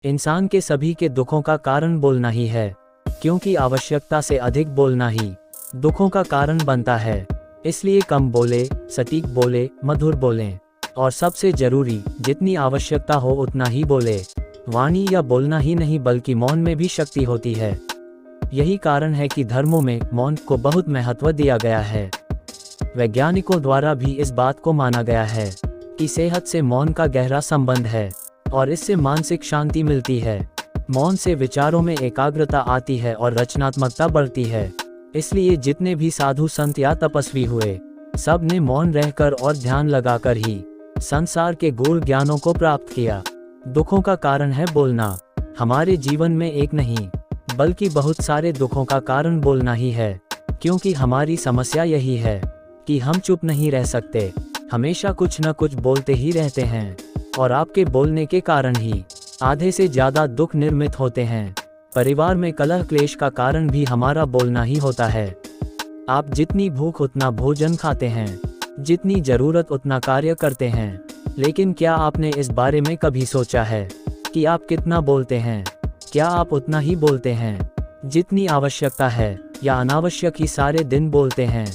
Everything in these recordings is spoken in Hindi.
इंसान के सभी के दुखों का कारण बोलना ही है, क्योंकि आवश्यकता से अधिक बोलना ही दुखों का कारण बनता है। इसलिए कम बोले, सटीक बोले, मधुर बोलें और सबसे जरूरी जितनी आवश्यकता हो उतना ही बोले। वाणी या बोलना ही नहीं बल्कि मौन में भी शक्ति होती है। यही कारण है कि धर्मों में मौन को बहुत महत्व दिया गया है। वैज्ञानिकों द्वारा भी इस बात को माना गया है कि सेहत से मौन का गहरा संबंध है और इससे मानसिक शांति मिलती है। मौन से विचारों में एकाग्रता आती है और रचनात्मकता बढ़ती है। इसलिए जितने भी साधु संत या तपस्वी हुए, सब ने मौन रहकर और ध्यान लगाकर ही संसार के गूढ़ ज्ञानों को प्राप्त किया। दुखों का कारण है बोलना। हमारे जीवन में एक नहीं बल्कि बहुत सारे दुखों का कारण बोलना ही है, क्योंकि हमारी समस्या यही है कि हम चुप नहीं रह सकते, हमेशा कुछ न कुछ बोलते ही रहते हैं और आपके बोलने के कारण ही आधे से ज्यादा दुख निर्मित होते हैं। परिवार में कलह क्लेश का कारण भी हमारा बोलना ही होता है। आप जितनी भूख उतना भोजन खाते हैं, जितनी जरूरत उतना कार्य करते हैं, लेकिन क्या आपने इस बारे में कभी सोचा है कि आप कितना बोलते हैं? क्या आप उतना ही बोलते हैं जितनी आवश्यकता है, या अनावश्यक ही सारे दिन बोलते हैं?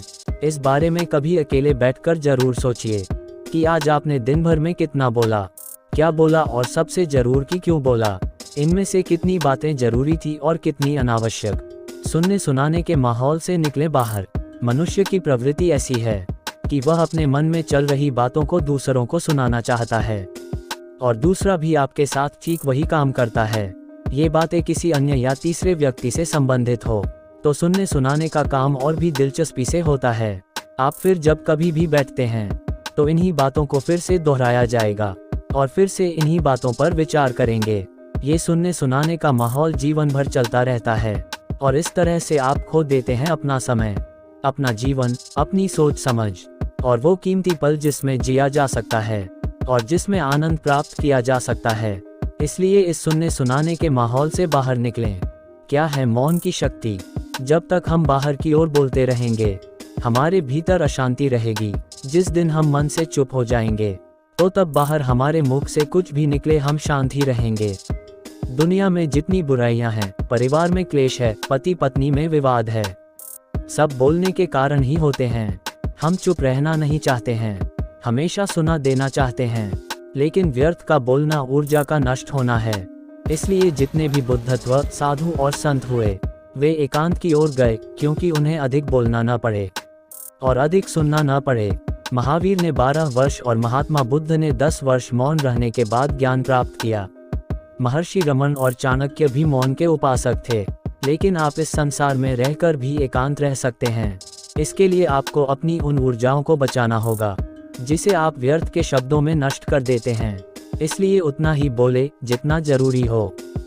इस बारे में कभी अकेले बैठकर जरूर सोचिए कि आज आपने दिन भर में कितना बोला, क्या बोला और सबसे जरूर कि क्यों बोला। इनमें से कितनी बातें जरूरी थी और कितनी अनावश्यक। सुनने सुनाने के माहौल से निकले बाहर। मनुष्य की प्रवृत्ति ऐसी है कि वह अपने मन में चल रही बातों को दूसरों को सुनाना चाहता है और दूसरा भी आपके साथ ठीक वही काम करता है। ये बातें किसी अन्य या तीसरे व्यक्ति से संबंधित हो तो सुनने सुनाने का काम और भी दिलचस्पी से होता है। आप फिर जब कभी भी बैठते हैं तो इन्हीं बातों को फिर से दोहराया जाएगा और फिर से इन्हीं बातों पर विचार करेंगे। ये सुनने सुनाने का माहौल जीवन भर चलता रहता है और इस तरह से आप खो देते हैं अपना समय, अपना जीवन, अपनी सोच समझ और वो कीमती पल जिसमें जिया जा सकता है और जिसमें आनंद प्राप्त किया जा सकता है। इसलिए इस सुनने सुनाने के माहौल से बाहर निकलें। क्या है मौन की शक्ति? जब तक हम बाहर की ओर बोलते रहेंगे, हमारे भीतर अशांति रहेगी। जिस दिन हम मन से चुप हो जाएंगे, तो तब बाहर हमारे मुख से कुछ भी निकले हम शांत ही रहेंगे। दुनिया में जितनी बुराइयां हैं, परिवार में क्लेश है, पति पत्नी में विवाद है, सब बोलने के कारण ही होते हैं। हम चुप रहना नहीं चाहते हैं, हमेशा सुना देना चाहते हैं, लेकिन व्यर्थ का बोलना ऊर्जा का नष्ट होना है। इसलिए जितने भी बुद्धत्व साधु और संत हुए, वे एकांत की ओर गए, क्योंकि उन्हें अधिक बोलना न पड़े और अधिक सुनना न पड़े। महावीर ने 12 वर्ष और महात्मा बुद्ध ने 10 वर्ष मौन रहने के बाद ज्ञान प्राप्त किया। महर्षि रमन और चाणक्य भी मौन के उपासक थे। लेकिन आप इस संसार में रहकर भी एकांत रह सकते हैं। इसके लिए आपको अपनी उन ऊर्जाओं को बचाना होगा जिसे आप व्यर्थ के शब्दों में नष्ट कर देते हैं। इसलिए उतना ही बोले जितना जरूरी हो।